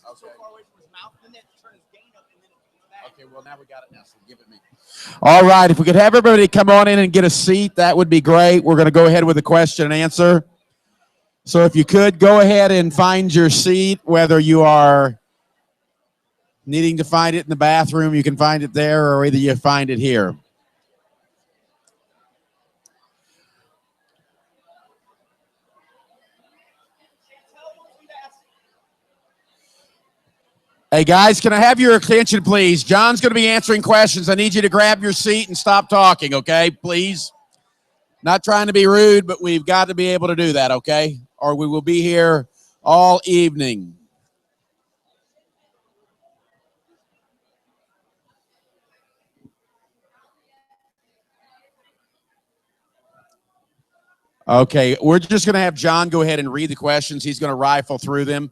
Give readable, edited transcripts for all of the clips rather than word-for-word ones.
so far away from his mouth, and then turn his gain up, and then it comes back. Okay, well, now we got it now, so give it me. All right, if we could have everybody come on in and get a seat, that would be great. We're going to go ahead with the question and answer. So if you could, go ahead and find your seat, whether you are needing to find it in the bathroom, you can find it there, or either you find it here. Hey, guys, can I have your attention, please? John's going to be answering questions. I need you to grab your seat and stop talking, okay? Please. Not trying to be rude, but we've got to be able to do that, okay? Or we will be here all evening. Okay, we're just going to have John go ahead and read the questions. He's going to rifle through them,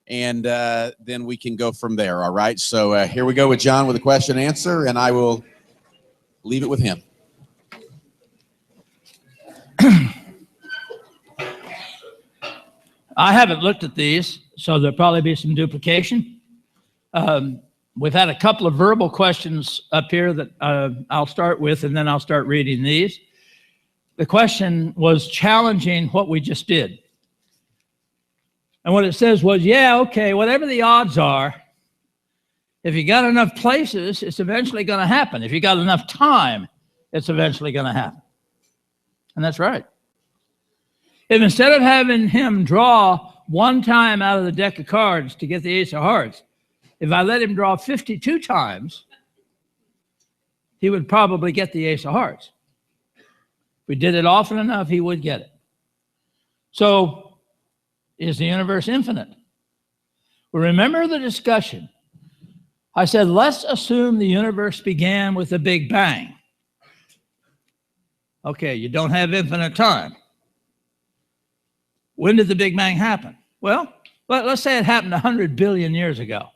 and then we can go from there, all right? So here we go with John with a question and answer, and I will leave it with him. I haven't looked at these, so there'll probably be some duplication. We've had a couple of verbal questions up here that I'll start with, and then I'll start reading these. The question was challenging what we just did. And what it says was, yeah, okay, whatever the odds are, if you got enough places, it's eventually going to happen. If you got enough time, it's eventually going to happen. And that's right. If instead of having him draw one time out of the deck of cards to get the ace of hearts, if I let him draw 52 times, he would probably get the ace of hearts. If we did it often enough, he would get it. So, is the universe infinite? Well, remember the discussion. I said, let's assume the universe began with a Big Bang. Okay, you don't have infinite time. When did the Big Bang happen? Well, let's say it happened 100 billion years ago.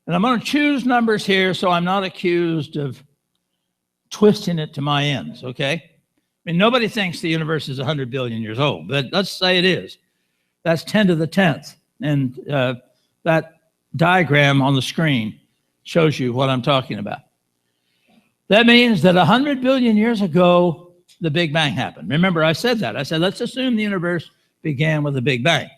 And I'm going to choose numbers here so I'm not accused of twisting it to my ends, okay? I mean, nobody thinks the universe is 100 billion years old, but let's say it is. That's 10 to the 10th. And that diagram on the screen shows you what I'm talking about. That means that 100 billion years ago, the Big Bang happened. Remember, I said that. I said, let's assume the universe began with a Big Bang.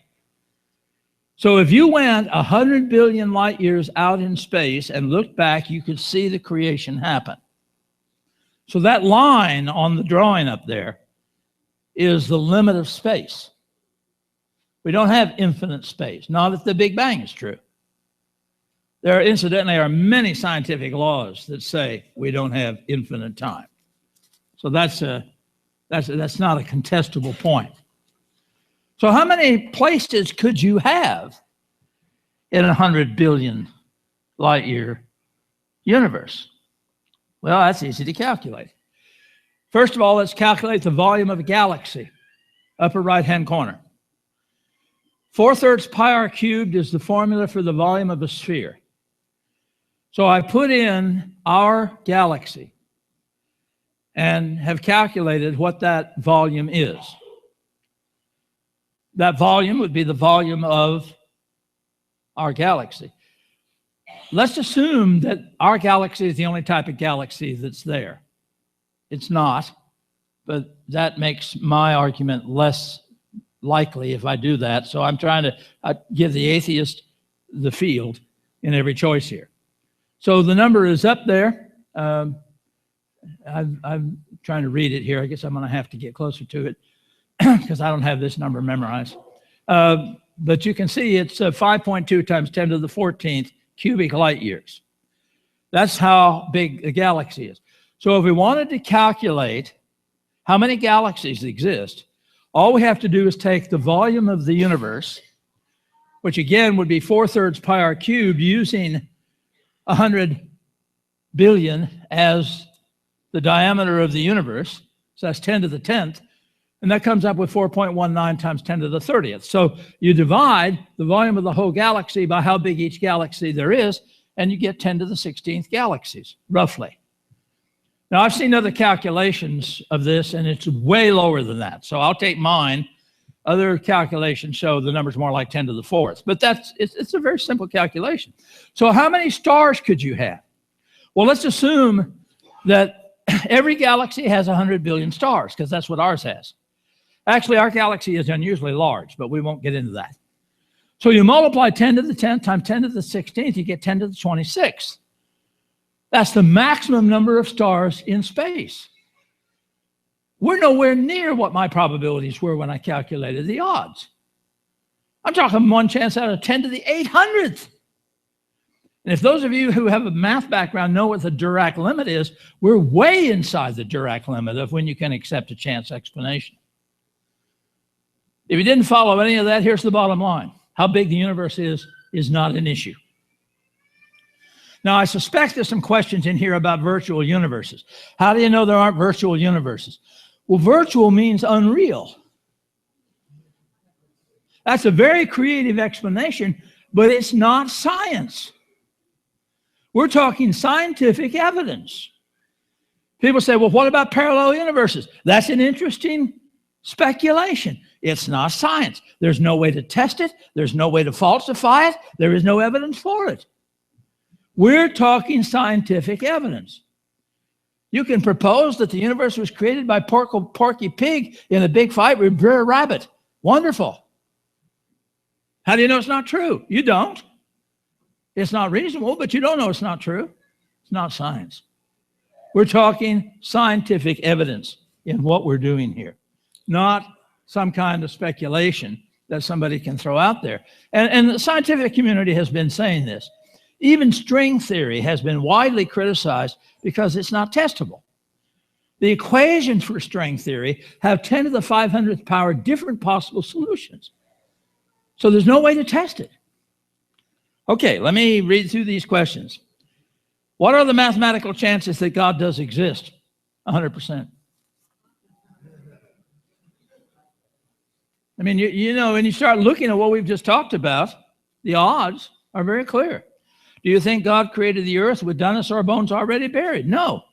So if you went 100 billion light years out in space and looked back, you could see the creation happen. So that line on the drawing up there is the limit of space. We don't have infinite space, not if the Big Bang is true. There are, incidentally, are many scientific laws that say we don't have infinite time. So that's not a contestable point. So how many places could you have in a 100 billion light year universe? Well, that's easy to calculate. First of all, let's calculate the volume of a galaxy, upper right-hand corner. 4/3 pi r cubed is the formula for the volume of a sphere. So I put in our galaxy and have calculated what that volume is. That volume would be the volume of our galaxy. Let's assume that our galaxy is the only type of galaxy that's there. It's not, but that makes my argument less likely if I do that. So I'm trying to give the atheist the field in every choice here. So the number is up there. I'm trying to read it here. I guess I'm going to have to get closer to it because I don't have this number memorized. But you can see it's 5.2 times 10 to the 14th cubic light years. That's how big a galaxy is. So if we wanted to calculate how many galaxies exist, all we have to do is take the volume of the universe, which again would be 4/3 pi r cubed, using 100 billion as the diameter of the universe. So that's 10 to the 10th. And that comes up with 4.19 times 10 to the 30th. So you divide the volume of the whole galaxy by how big each galaxy there is, and you get 10 to the 16th galaxies, roughly. Now, I've seen other calculations of this, and it's way lower than that. So I'll take mine Other calculations show the number's more like 10 to the fourth, but it's a very simple calculation. So how many stars could you have? Well, let's assume that every galaxy has 100 billion stars, because that's what ours has. Actually, our galaxy is unusually large, but we won't get into that. So you multiply 10 to the 10th times 10 to the 16th, you get 10 to the 26th. That's the maximum number of stars in space. We're nowhere near what my probabilities were when I calculated the odds. I'm talking one chance out of 10 to the 800th. And if those of you who have a math background know what the Dirac limit is, we're way inside the Dirac limit of when you can accept a chance explanation. If you didn't follow any of that, here's the bottom line. How big the universe is not an issue. Now, I suspect there's some questions in here about virtual universes. How do you know there aren't virtual universes? Well, virtual means unreal. That's a very creative explanation, but it's not science. We're talking scientific evidence. People say, well, what about parallel universes? That's an interesting speculation. It's not science. There's no way to test it. There's no way to falsify it. There is no evidence for it. We're talking scientific evidence. You can propose that the universe was created by Porky Pig in a big fight with Brer Rabbit. Wonderful. How do you know it's not true? You don't. It's not reasonable, but you don't know it's not true. It's not science. We're talking scientific evidence in what we're doing here, not some kind of speculation that somebody can throw out there. And the scientific community has been saying this. Even string theory has been widely criticized because it's not testable. The equations for string theory have 10 to the 500th power different possible solutions. So there's no way to test it. Okay, let me read through these questions. What are the mathematical chances that God does exist? 100%. I mean, you know, when you start looking at what we've just talked about, the odds are very clear. Do you think God created the earth with dinosaur bones already buried? No.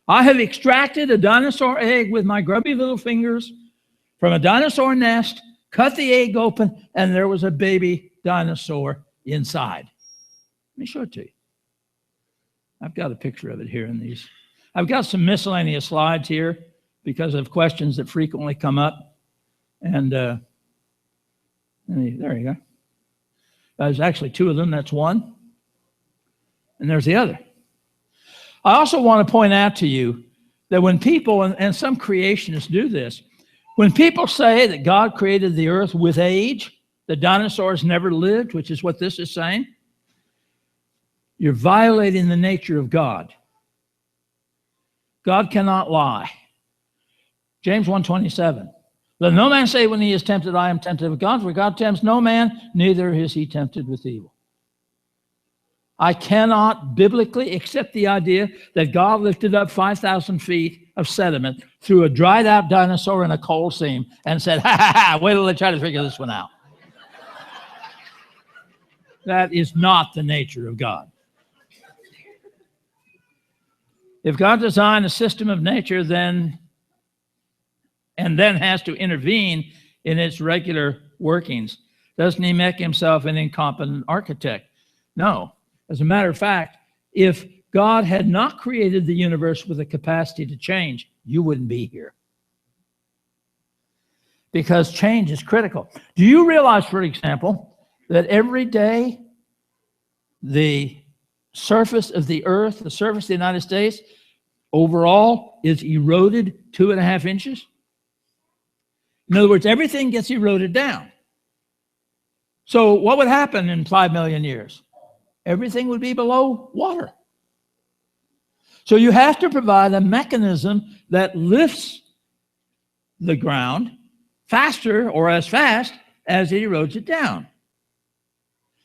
I have extracted a dinosaur egg with my grubby little fingers from a dinosaur nest, cut the egg open, and there was a baby dinosaur inside. Let me show it to you. I've got a picture of it here in these. I've got some miscellaneous slides here because of questions that frequently come up. And there you go. There's actually two of them. That's one. And there's the other. I also want to point out to you that when people, and some creationists do this, when people say that God created the earth with age, the dinosaurs never lived, which is what this is saying, you're violating the nature of God. God cannot lie. James 1:27. Let no man say when he is tempted, I am tempted of God, for God tempts no man, neither is he tempted with evil. I cannot biblically accept the idea that God lifted up 5,000 feet of sediment, threw a dried out dinosaur in a coal seam, and said, ha ha ha, wait till they try to figure this one out. That is not the nature of God. If God designed a system of nature, then has to intervene in its regular workings, doesn't he make himself an incompetent architect? No. As a matter of fact, if God had not created the universe with the capacity to change, you wouldn't be here. Because change is critical. Do you realize, for example, that every day the surface of the earth, the surface of the United States, overall is eroded 2.5 inches? In other words, everything gets eroded down. So what would happen in 5 million years? Everything would be below water. So you have to provide a mechanism that lifts the ground faster or as fast as it erodes it down.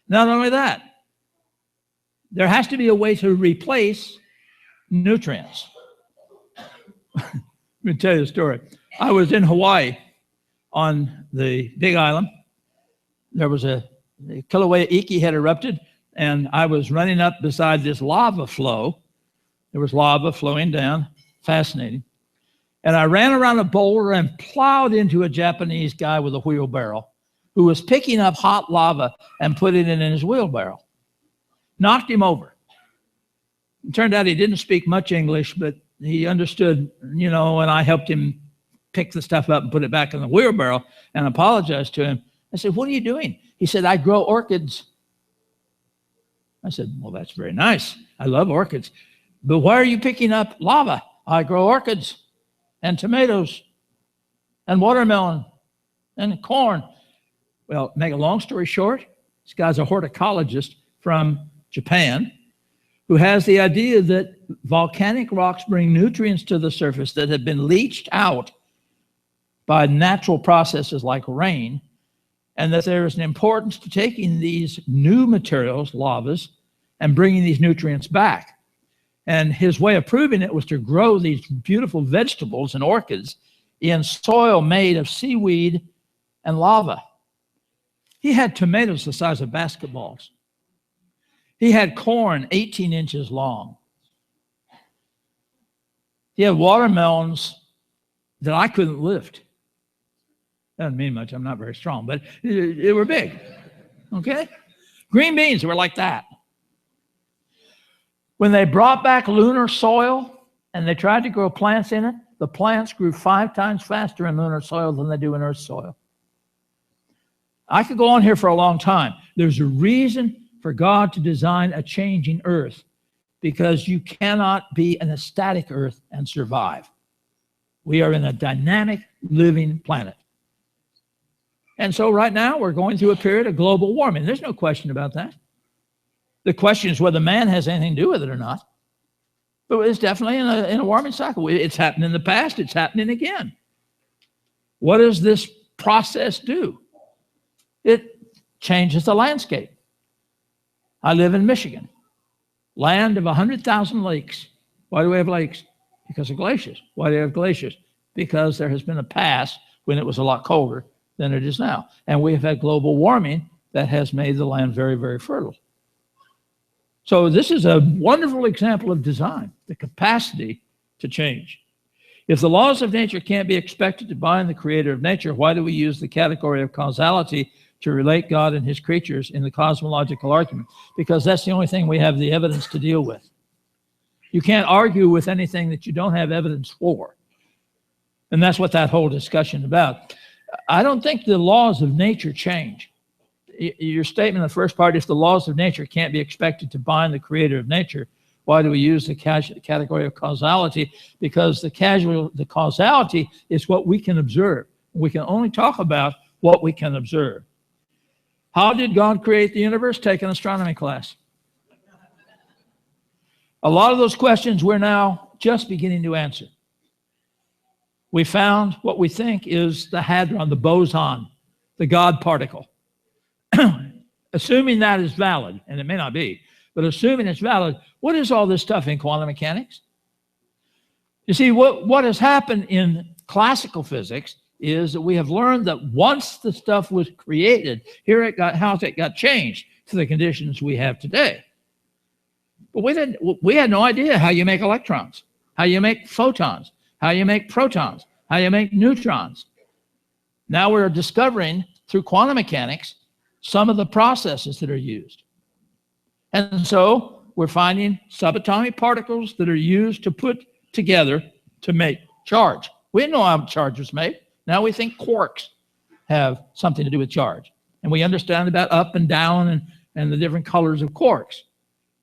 Not only that, there has to be a way to replace nutrients. Let me tell you a story. I was in Hawaii on the Big Island. There was the Kilauea Iki had erupted, and I was running up beside this lava flow. There was lava flowing down, fascinating. And I ran around a boulder and plowed into a Japanese guy with a wheelbarrow who was picking up hot lava and putting it in his wheelbarrow. Knocked him over. It turned out he didn't speak much English, but he understood, and I helped him pick the stuff up and put it back in the wheelbarrow and apologized to him. I said, "What are you doing?" He said, "I grow orchids." I said, "Well, that's very nice. I love orchids. But why are you picking up lava?" "I grow orchids and tomatoes and watermelon and corn." Well, make a long story short, this guy's a horticulturist from Japan who has the idea that volcanic rocks bring nutrients to the surface that have been leached out by natural processes like rain, and that there is an importance to taking these new materials, lavas, and bringing these nutrients back. And his way of proving it was to grow these beautiful vegetables and orchids in soil made of seaweed and lava. He had tomatoes the size of basketballs. He had corn 18 inches long. He had watermelons that I couldn't lift. Doesn't mean much. I'm not very strong, but they were big. Okay? Green beans were like that. When they brought back lunar soil and they tried to grow plants in it, the plants grew 5 times faster in lunar soil than they do in Earth soil. I could go on here for a long time. There's a reason for God to design a changing Earth, because you cannot be in a static Earth and survive. We are in a dynamic, living planet. And so right now we're going through a period of global warming. There's no question about that. The question is whether man has anything to do with it or not. But it's definitely in a warming cycle. It's happened in the past. It's happening again. What does this process do? It changes the landscape. I live in Michigan, land of 100,000 lakes. Why do we have lakes? Because of glaciers. Why do we have glaciers? Because there has been a past when it was a lot colder than it is now. And we have had global warming that has made the land very, very fertile. So this is a wonderful example of design, the capacity to change. If the laws of nature can't be expected to bind the creator of nature, why do we use the category of causality to relate God and his creatures in the cosmological argument? Because that's the only thing we have the evidence to deal with. You can't argue with anything that you don't have evidence for. And that's what that whole discussion about. I don't think the laws of nature change. Your statement in the first part, if the laws of nature can't be expected to bind the creator of nature, why do we use the category of causality? Because the causality is what we can observe. We can only talk about what we can observe. How did God create the universe? Take an astronomy class. A lot of those questions we're now just beginning to answer. We found what we think is the hadron, the boson, the God particle. Assuming that is valid, and it may not be, but assuming it's valid, what is all this stuff in quantum mechanics? You see, what has happened in classical physics is that we have learned that once the stuff was created, how it got changed to the conditions we have today. But we had no idea how you make electrons, how you make photons, how you make protons, how you make neutrons. Now we're discovering through quantum mechanics some of the processes that are used. And so we're finding subatomic particles that are used to put together to make charge. We didn't know how charge was made. Now we think quarks have something to do with charge. And we understand about up and down and the different colors of quarks.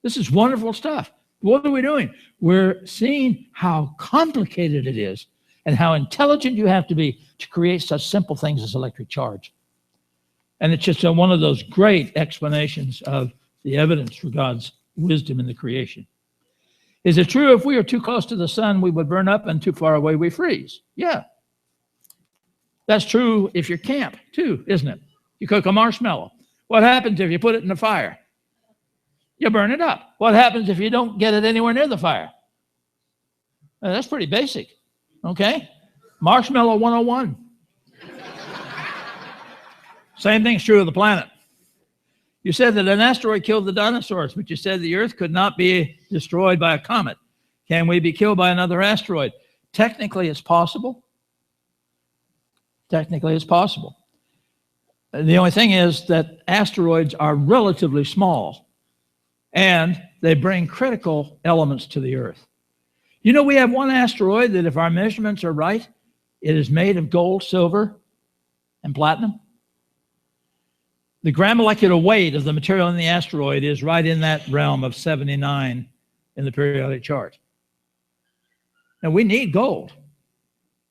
This is wonderful stuff. What are we doing? We're seeing how complicated it is and how intelligent you have to be to create such simple things as electric charge. And it's just one of those great explanations of the evidence for God's wisdom in the creation. Is it true if we are too close to the sun, we would burn up, and too far away, we freeze? Yeah. That's true if you're camp, too, isn't it? You cook a marshmallow. What happens if you put it in the fire? You burn it up. What happens if you don't get it anywhere near the fire? That's pretty basic, okay? Marshmallow 101. Same thing's true of the planet. You said that an asteroid killed the dinosaurs, but you said the Earth could not be destroyed by a comet. Can we be killed by another asteroid? Technically, it's possible. Technically, it's possible. The only thing is that asteroids are relatively small, and they bring critical elements to the Earth. You know, we have one asteroid that, if our measurements are right, it is made of gold, silver, and platinum. The gram molecular weight of the material in the asteroid is right in that realm of 79 in the periodic chart. Now, we need gold.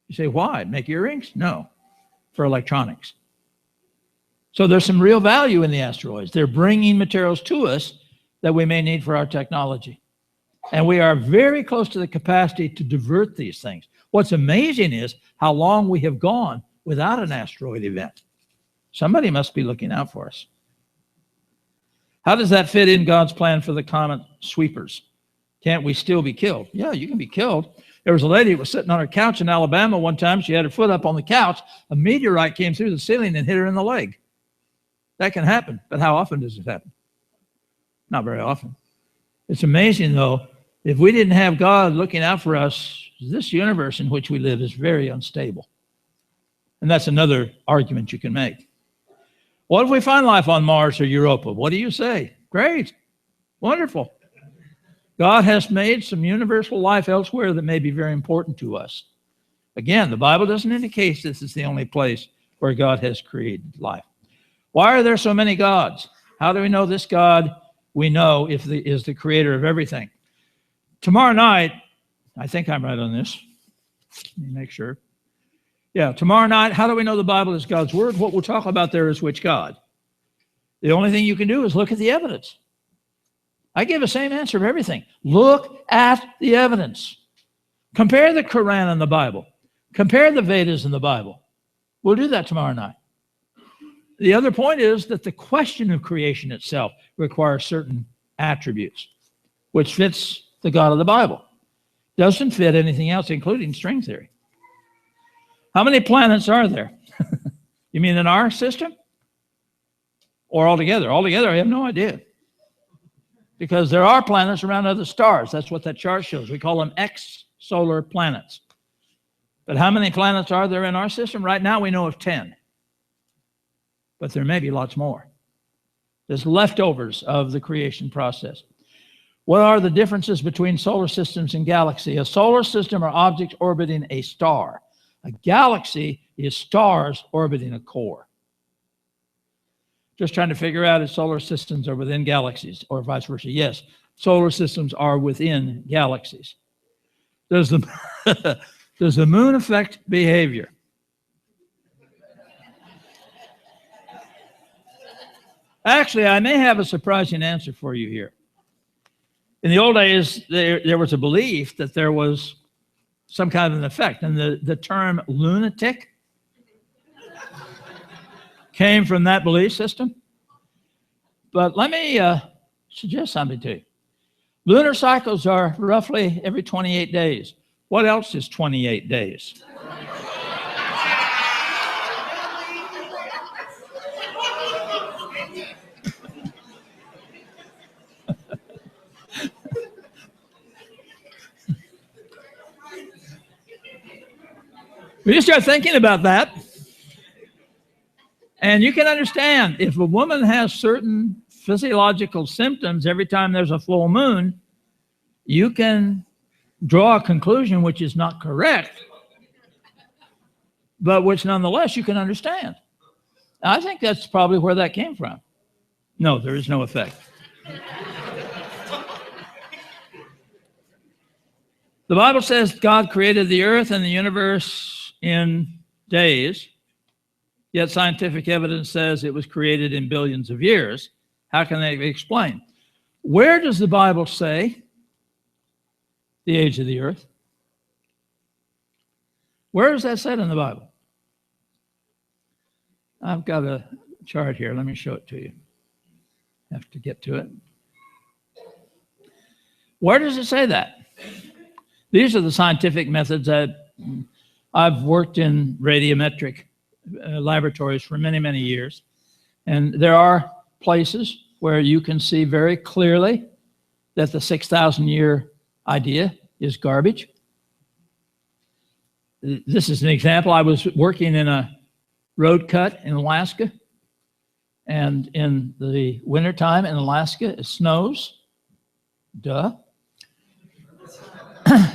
You say, why? Make earrings? No, for electronics. So there's some real value in the asteroids. They're bringing materials to us that we may need for our technology. And we are very close to the capacity to divert these things. What's amazing is how long we have gone without an asteroid event. Somebody must be looking out for us. How does that fit in God's plan for the comet sweepers? Can't we still be killed? Yeah, you can be killed. There was a lady who was sitting on her couch in Alabama one time. She had her foot up on the couch. A meteorite came through the ceiling and hit her in the leg. That can happen, but how often does it happen? Not very often. It's amazing, though, if we didn't have God looking out for us, this universe in which we live is very unstable. And that's another argument you can make. What if we find life on Mars or Europa? What do you say? Great. Wonderful. God has made some universal life elsewhere that may be very important to us. Again, the Bible doesn't indicate this is the only place where God has created life. Why are there so many gods? How do we know this God we know is the creator of everything? Tomorrow night, I think I'm right on this. Let me make sure. Yeah, tomorrow night, how do we know the Bible is God's word? What we'll talk about there is which God. The only thing you can do is look at the evidence. I give the same answer for everything. Look at the evidence. Compare the Quran and the Bible. Compare the Vedas and the Bible. We'll do that tomorrow night. The other point is that the question of creation itself requires certain attributes, which fits the God of the Bible. Doesn't fit anything else, including string theory. How many planets are there? You mean in our system? Or altogether? Altogether, I have no idea. Because there are planets around other stars. That's what that chart shows. We call them extrasolar planets. But how many planets are there in our system? Right now, we know of 10. But there may be lots more. There's leftovers of the creation process. What are the differences between solar systems and galaxy? A solar system are objects orbiting a star. A galaxy is stars orbiting a core. Just trying to figure out if solar systems are within galaxies or vice versa. Yes, solar systems are within galaxies. Does the moon affect behavior? Actually, I may have a surprising answer for you here. In the old days, there was a belief that there was some kind of an effect. And the term lunatic came from that belief system. But let me suggest something to you. Lunar cycles are roughly every 28 days. What else is 28 days? We just start thinking about that. And you can understand if a woman has certain physiological symptoms every time there's a full moon, you can draw a conclusion which is not correct, but which nonetheless you can understand. I think that's probably where that came from. No, there is no effect. The Bible says God created the earth and the universe in days, yet scientific evidence says it was created in billions of years. How can they explain? Where does the Bible say the age of the earth? Where is that said in the Bible? I've got a chart here. Let me show it to you. Have to get to it. Where does it say that? These are the scientific methods that I've worked in radiometric laboratories for many, many years. And there are places where you can see very clearly that the 6,000-year idea is garbage. This is an example. I was working in a road cut in Alaska, and in the wintertime in Alaska, it snows. Duh.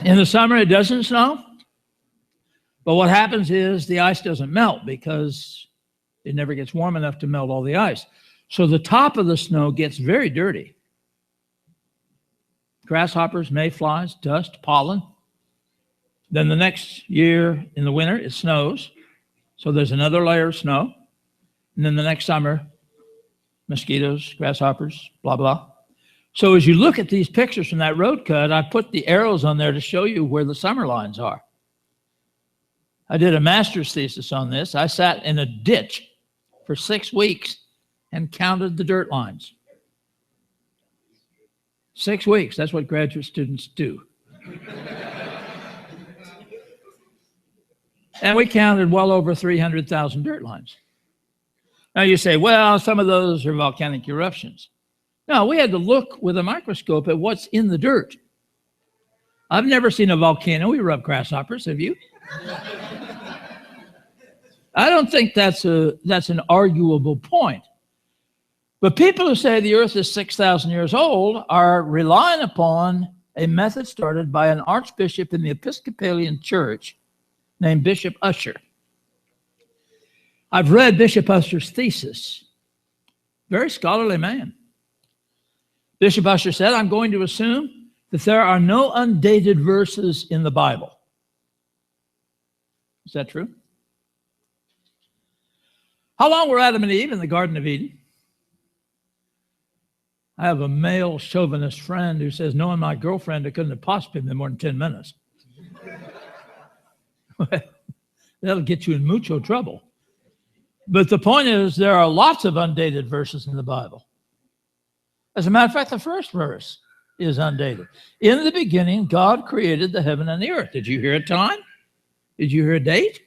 In the summer, it doesn't snow. But what happens is the ice doesn't melt because it never gets warm enough to melt all the ice. So the top of the snow gets very dirty. Grasshoppers, mayflies, dust, pollen. Then the next year in the winter, it snows. So there's another layer of snow. And then the next summer, mosquitoes, grasshoppers, blah, blah. So as you look at these pictures from that road cut, I put the arrows on there to show you where the summer lines are. I did a master's thesis on this. I sat in a ditch for 6 weeks and counted the dirt lines. 6 weeks, that's what graduate students do. And we counted well over 300,000 dirt lines. Now you say, well, some of those are volcanic eruptions. No, we had to look with a microscope at what's in the dirt. I've never seen a volcano erupt grasshoppers, have you? I don't think that's an arguable point. But people who say the earth is 6,000 years old are relying upon a method started by an archbishop in the Episcopalian Church named Bishop Ussher. I've read Bishop Ussher's thesis. Very scholarly man. Bishop Ussher said, I'm going to assume that there are no undated verses in the Bible. Is that true? How long were Adam and Eve in the Garden of Eden? I have a male chauvinist friend who says, knowing my girlfriend, it couldn't have possibly been more than 10 minutes. Well, that'll get you in mucho trouble. But the point is, there are lots of undated verses in the Bible. As a matter of fact, the first verse is undated. In the beginning, God created the heaven and the earth. Did you hear a time? Did you hear a date?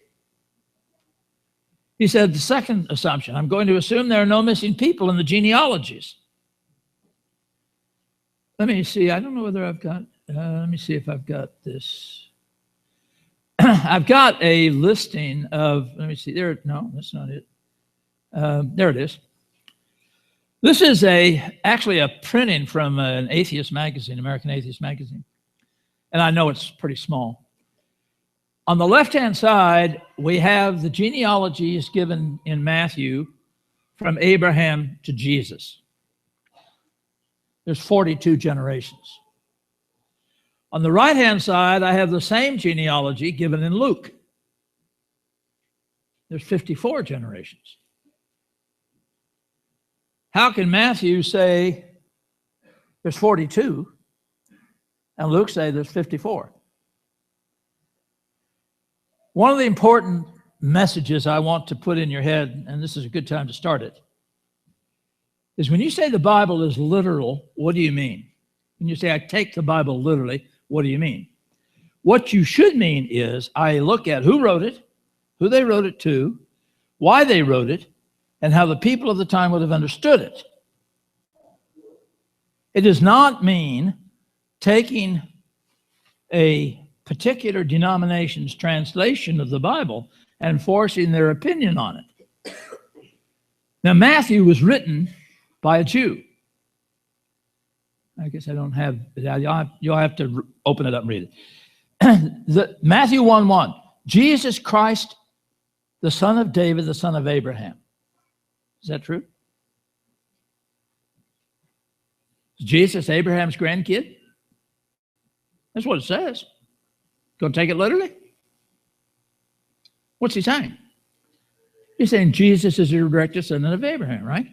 He said, the second assumption, I'm going to assume there are no missing people in the genealogies. Let me see. I don't know whether I've got, let me see if I've got this. I've got a listing of, let me see, there, no, that's not it. There it is. This is actually a printing from an atheist magazine, American Atheist Magazine. And I know it's pretty small. On the left-hand side, we have the genealogies given in Matthew from Abraham to Jesus. There's 42 generations. On the right-hand side, I have the same genealogy given in Luke. There's 54 generations. How can Matthew say there's 42 and Luke say there's 54? One of the important messages I want to put in your head, and this is a good time to start it, is when you say the Bible is literal, what do you mean? When you say I take the Bible literally, what do you mean? What you should mean is I look at who wrote it, who they wrote it to, why they wrote it, and how the people of the time would have understood it. It does not mean taking a particular denomination's translation of the Bible and forcing their opinion on it. Now, Matthew was written by a Jew. I guess I don't have, you'll have to open it up and read it. Matthew 1:1, Jesus Christ, the son of David, the son of Abraham. Is that true? Is Jesus Abraham's grandkid? That's what it says. Gonna take it literally? What's he saying? He's saying Jesus is the direct son of Abraham, right?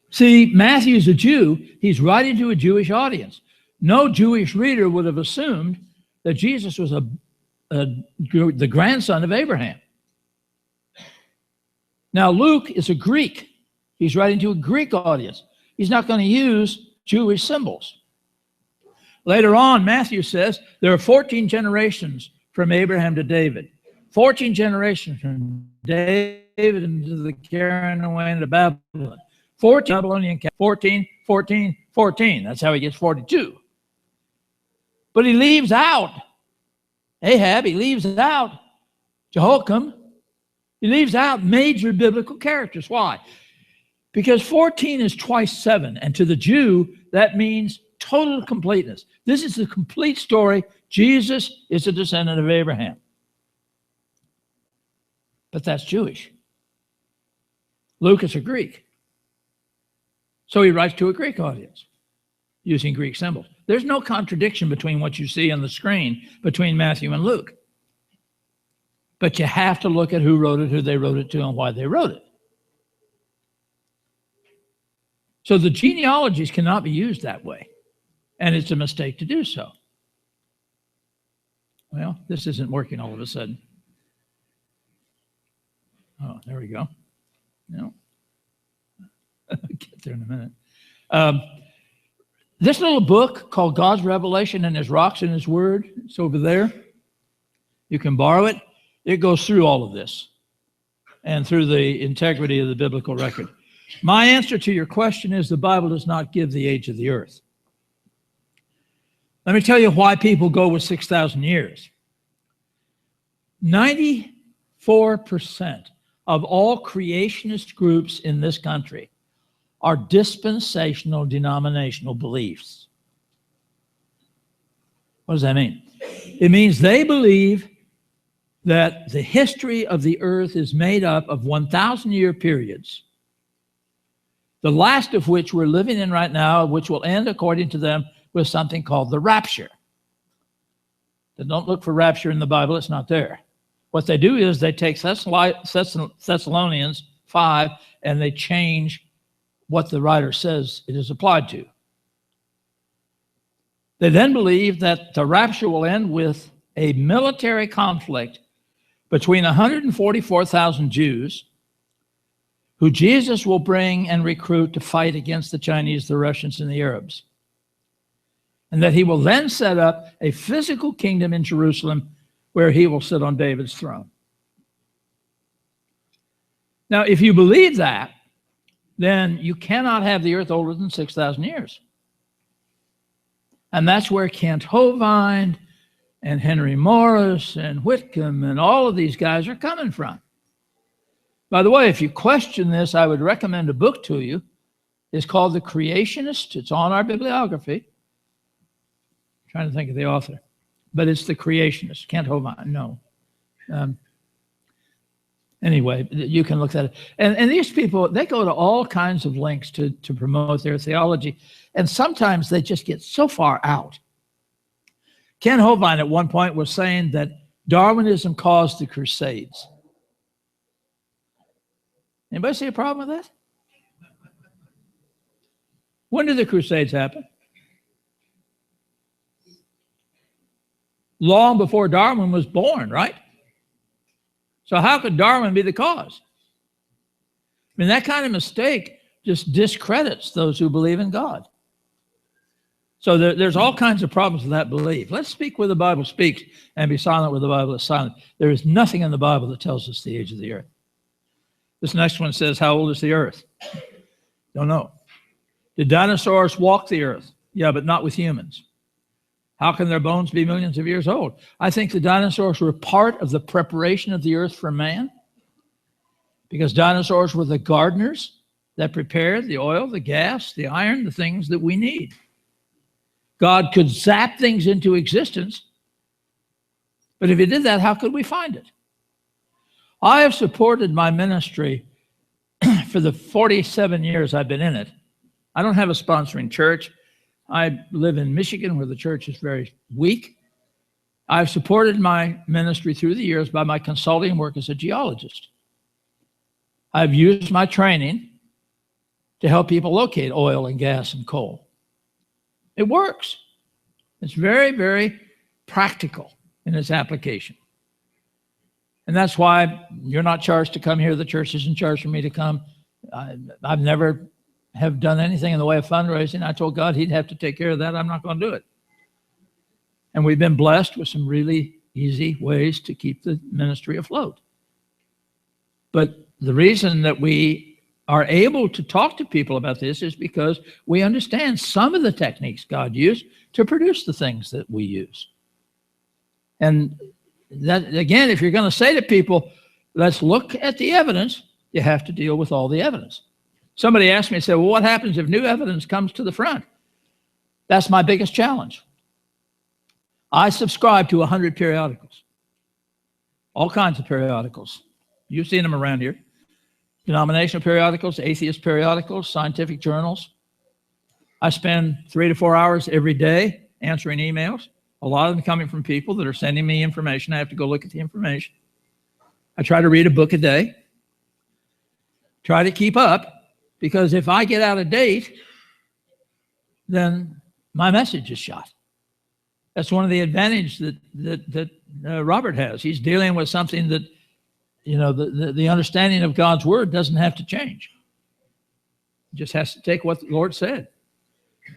See, Matthew's a Jew. He's writing to a Jewish audience. No Jewish reader would have assumed that Jesus was the grandson of Abraham. Now, Luke is a Greek. He's writing to a Greek audience. He's not going to use Jewish symbols. Later on, Matthew says there are 14 generations from Abraham to David. 14 generations from David into the carrying away into Babylon. 14 Babylonian, 14, 14, 14. That's how he gets 42. But he leaves out Ahab, he leaves out Jehoiakim. He leaves out major biblical characters. Why? Because 14 is twice 7, and to the Jew, that means total completeness. This is the complete story. Jesus is a descendant of Abraham. But that's Jewish. Luke is a Greek. So he writes to a Greek audience using Greek symbols. There's no contradiction between what you see on the screen between Matthew and Luke. But you have to look at who wrote it, who they wrote it to, and why they wrote it. So the genealogies cannot be used that way. And it's a mistake to do so. Well, this isn't working all of a sudden. Oh, there we go. No. I'll get there in a minute. This little book called God's Revelation and His Rocks and His Word, it's over there. You can borrow it. It goes through all of this and through the integrity of the biblical record. My answer to your question is the Bible does not give the age of the earth. Let me tell you why people go with 6,000 years. 94% of all creationist groups in this country are dispensational denominational beliefs. What does that mean? It means they believe that the history of the earth is made up of 1,000-year periods, the last of which we're living in right now, which will end, according to them, with something called the rapture. They don't look for rapture in the Bible. It's not there. What they do is they take Thessalonians 5 and they change what the writer says it is applied to. They then believe that the rapture will end with a military conflict between 144,000 Jews who Jesus will bring and recruit to fight against the Chinese, the Russians, and the Arabs. And that he will then set up a physical kingdom in Jerusalem where he will sit on David's throne. Now, if you believe that, then you cannot have the earth older than 6,000 years. And that's where Kent Hovind and Henry Morris and Whitcomb and all of these guys are coming from. By the way, if you question this, I would recommend a book to you. It's called The Creationist. It's on our bibliography. I'm trying to think of the author. But it's The Creationist. Kent Hovind, no. Anyway, you can look at it. And these people, they go to all kinds of lengths to promote their theology. And sometimes they just get so far out. Ken Hovind at one point was saying that Darwinism caused the Crusades. Anybody see a problem with that? When did the Crusades happen? Long before Darwin was born, right? So how could Darwin be the cause? I mean, that kind of mistake just discredits those who believe in God. So there's all kinds of problems with that belief. Let's speak where the Bible speaks and be silent where the Bible is silent. There is nothing in the Bible that tells us the age of the earth. This next one says, how old is the earth? Don't know. Did dinosaurs walk the earth? Yeah, but not with humans. How can their bones be millions of years old? I think the dinosaurs were part of the preparation of the earth for man, because dinosaurs were the gardeners that prepared the oil, the gas, the iron, the things that we need. God could zap things into existence, but if he did that, how could we find it? I have supported my ministry for the 47 years I've been in it. I don't have a sponsoring church. I live in Michigan, where the church is very weak. I've supported my ministry through the years by my consulting work as a geologist. I've used my training to help people locate oil and gas and coal. It works. It's very, very practical in its application. And that's why you're not charged to come here. The church isn't charged for me to come. I've never have done anything in the way of fundraising. I told God he'd have to take care of that. I'm not going to do it. And we've been blessed with some really easy ways to keep the ministry afloat. But the reason that we are able to talk to people about this is because we understand some of the techniques God used to produce the things that we use. And that, again, if you're going to say to people, let's look at the evidence, you have to deal with all the evidence. Somebody asked me, said, well, what happens if new evidence comes to the front? That's my biggest challenge. I subscribe to 100 periodicals, all kinds of periodicals. You've seen them around here. Denominational periodicals, atheist periodicals, scientific journals. I spend 3 to 4 hours every day answering emails, a lot of them coming from people that are sending me information. I have to go look at the information. I try to read a book a day. Try to keep up, because if I get out of date, then my message is shot. That's one of the advantages that Robert has. He's dealing with something that, you know, the understanding of God's word doesn't have to change. It just has to take what the Lord said.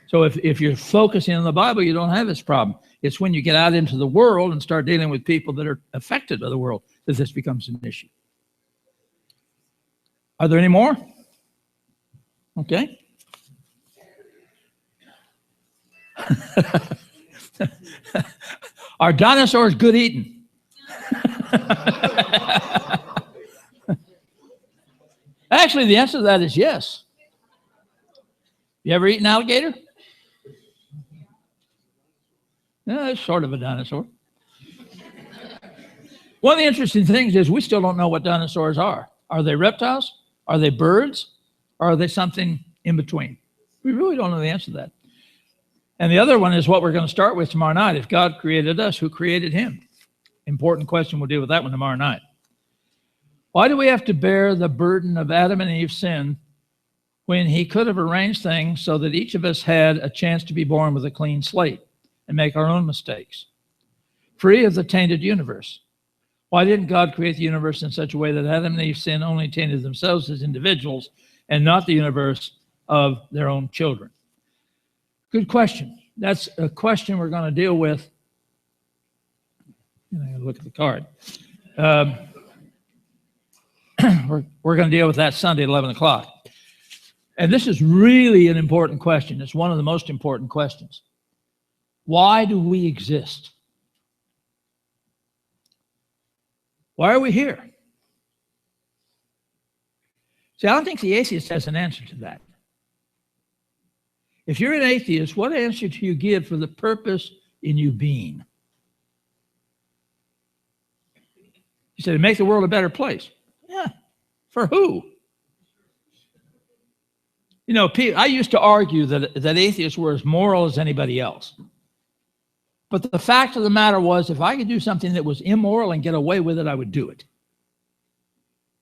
So if you're focusing on the Bible, you don't have this problem. It's when you get out into the world and start dealing with people that are affected by the world that this becomes an issue. Are there any more? Okay. Are dinosaurs good eating? Actually, the answer to that is yes. You ever eaten alligator? Yeah, it's sort of a dinosaur. One of the interesting things is we still don't know what dinosaurs are. Are they reptiles? Are they birds? Or are they something in between? We really don't know the answer to that. And the other one is what we're going to start with tomorrow night. If God created us, who created him? Important question. We'll deal with that one tomorrow night. Why do we have to bear the burden of Adam and Eve's sin when he could have arranged things so that each of us had a chance to be born with a clean slate and make our own mistakes, free of the tainted universe? Why didn't God create the universe in such a way that Adam and Eve's sin only tainted themselves as individuals and not the universe of their own children? Good question. That's a question we're going to deal with. I'm going to look at the card. We're going to deal with that Sunday at 11 o'clock. And this is really an important question. It's one of the most important questions. Why do we exist? Why are we here? See, I don't think the atheist has an answer to that. If you're an atheist, what answer do you give for the purpose in you being? You said, to make the world a better place. Yeah. For who? You know, I used to argue that atheists were as moral as anybody else. But the fact of the matter was, if I could do something that was immoral and get away with it, I would do it.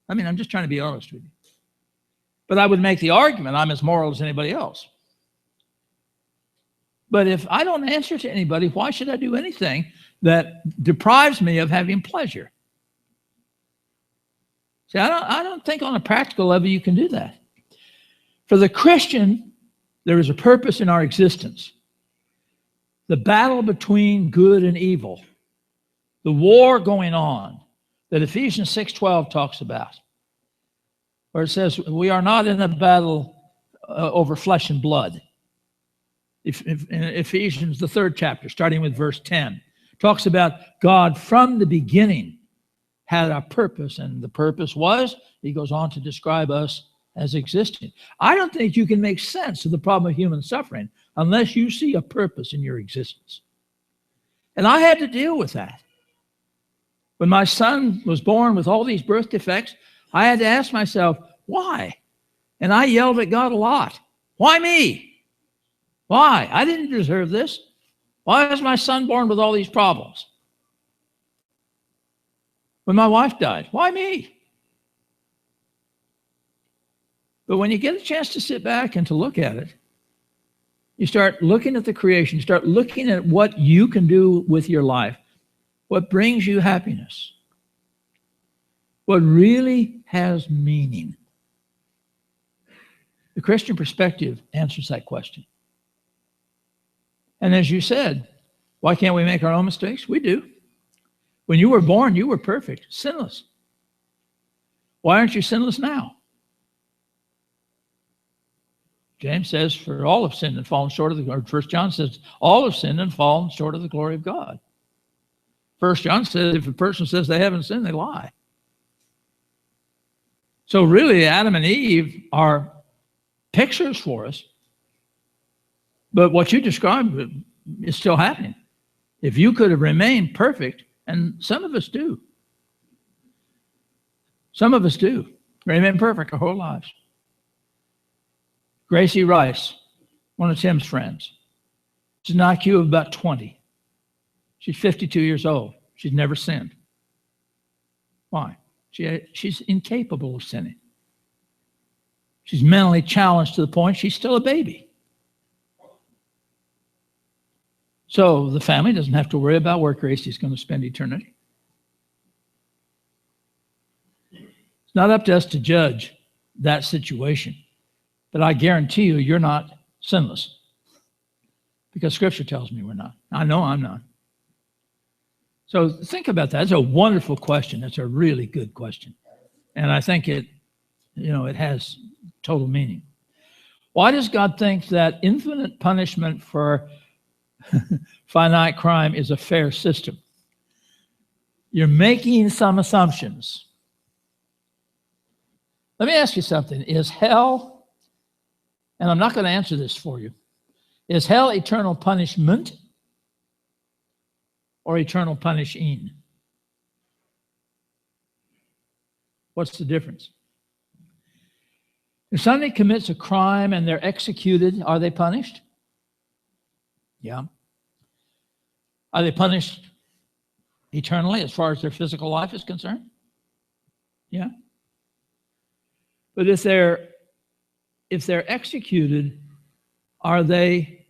I mean, I'm just trying to be honest with you. But I would make the argument I'm as moral as anybody else. But if I don't answer to anybody, why should I do anything that deprives me of having pleasure? See, I don't think on a practical level you can do that. For the Christian, there is a purpose in our existence. The battle between good and evil, the war going on that Ephesians 6:12 talks about, where it says we are not in a battle over flesh and blood. In Ephesians, the 3rd chapter, starting with verse 10, talks about God from the beginning had a purpose, and the purpose was, he goes on to describe us as existing. I don't think you can make sense of the problem of human suffering unless you see a purpose in your existence. And I had to deal with that. When my son was born with all these birth defects, I had to ask myself, why? And I yelled at God a lot. Why me? Why? I didn't deserve this. Why was my son born with all these problems? When my wife died, why me? But when you get a chance to sit back and to look at it, you start looking at the creation, you start looking at what you can do with your life, what brings you happiness, what really has meaning. The Christian perspective answers that question. And as you said, why can't we make our own mistakes? We do. When you were born, you were perfect, sinless. Why aren't you sinless now? James says, for all have sinned and fallen short of the glory. 1 John says, all have sinned and fallen short of the glory of God. First John says if a person says they haven't sinned, they lie. So really, Adam and Eve are pictures for us. But what you described is still happening. If you could have remained perfect, and some of us do. Some of us do. Remain perfect our whole lives. Gracie Rice, one of Tim's friends. She's an IQ of about 20. She's 52 years old. She's never sinned. Why? She's incapable of sinning. She's mentally challenged to the point she's still a baby. So the family doesn't have to worry about where Gracie's going to spend eternity. It's not up to us to judge that situation. But I guarantee you, you're not sinless. Because Scripture tells me we're not. I know I'm not. So think about that. It's a wonderful question. It's a really good question. And I think it has total meaning. Why does God think that infinite punishment for finite crime is a fair system? You're making some assumptions. Let me ask you something. Is hell, and I'm not going to answer this for you, is hell eternal punishment or eternal punishing? What's the difference? If somebody commits a crime and they're executed, are they punished? Yeah. Are they punished eternally as far as their physical life is concerned? Yeah. But if they're executed, are they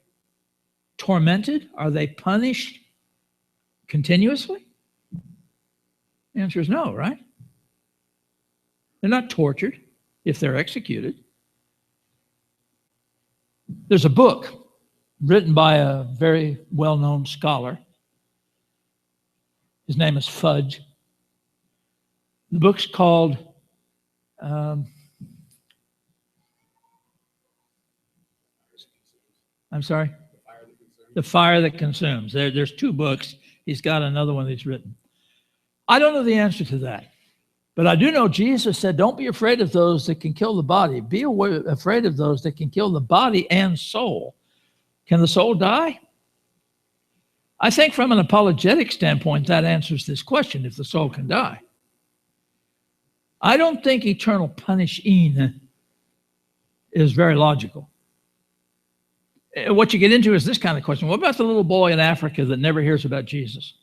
tormented? Are they punished continuously? The answer is no, right? They're not tortured if they're executed. There's a book written by a very well-known scholar. His name is Fudge. The book's called The Fire That Consumes. There's two books. He's got another one he's written. I don't know the answer to that. But I do know Jesus said, don't be afraid of those that can kill the body. Be afraid of those that can kill the body and soul. Can the soul die? I think from an apologetic standpoint, that answers this question, if the soul can die. I don't think eternal punishing is very logical. What you get into is this kind of question. What about the little boy in Africa that never hears about Jesus?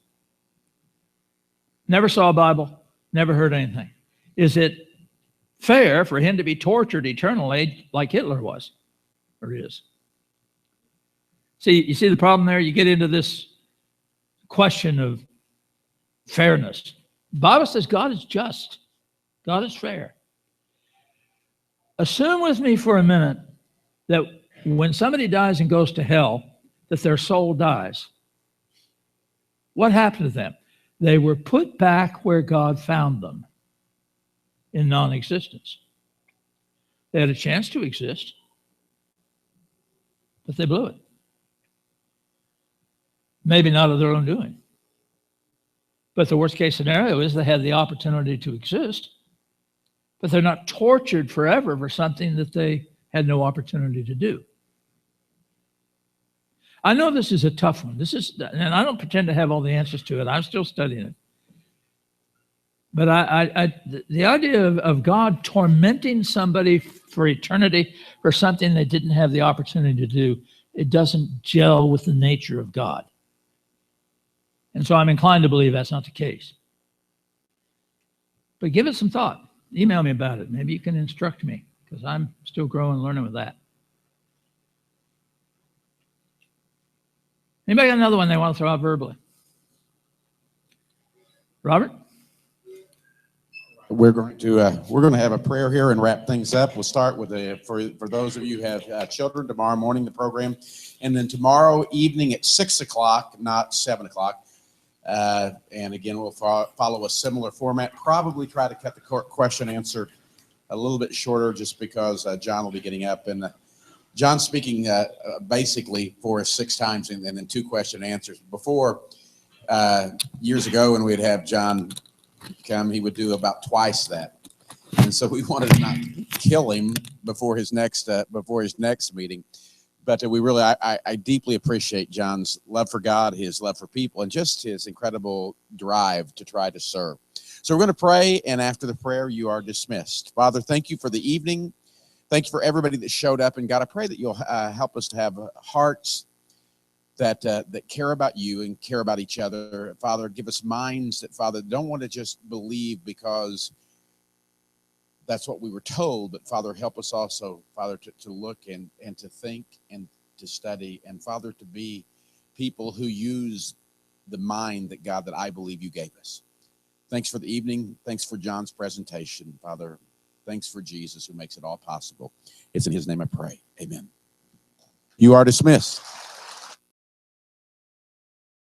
Never saw a Bible, never heard anything. Is it fair for him to be tortured eternally like Hitler was or is? You see the problem there? You get into this question of fairness. The Bible says God is just. God is fair. Assume with me for a minute that when somebody dies and goes to hell, that their soul dies. What happened to them? They were put back where God found them, in non-existence. They had a chance to exist, but they blew it. Maybe not of their own doing. But the worst case scenario is they had the opportunity to exist, but they're not tortured forever for something that they had no opportunity to do. I know this is a tough one. And I don't pretend to have all the answers to it. I'm still studying it. But the idea of God tormenting somebody for eternity for something they didn't have the opportunity to do, it doesn't gel with the nature of God. And so I'm inclined to believe that's not the case. But give it some thought. Email me about it. Maybe you can instruct me, because I'm still growing and learning with that. Anybody got another one they want to throw out verbally? Robert? We're going to have a prayer here and wrap things up. We'll start with for those of you who have children, tomorrow morning the program, and then tomorrow evening at 6 o'clock, not 7 o'clock. And again, we'll follow a similar format. Probably try to cut the question answer a little bit shorter, just because John will be getting up, and John's speaking basically for us 6 times, and then 2 question answers. Before years ago when we'd have John come, he would do about twice that. And so we wanted to not kill him before his next meeting. But we really, I deeply appreciate John's love for God, his love for people, and just his incredible drive to try to serve. So we're going to pray, and after the prayer, you are dismissed. Father, thank you for the evening. Thank you for everybody that showed up. And God, I pray that you'll help us to have hearts that care about you and care about each other. Father, give us minds that, Father, don't want to just believe because that's what we were told, but Father, help us also, Father, to look and to think and to study, and Father, to be people who use the mind that, God, that I believe you gave us. Thanks for the evening. Thanks for John's presentation, Father. Thanks for Jesus who makes it all possible. It's in his name I pray. Amen. You are dismissed.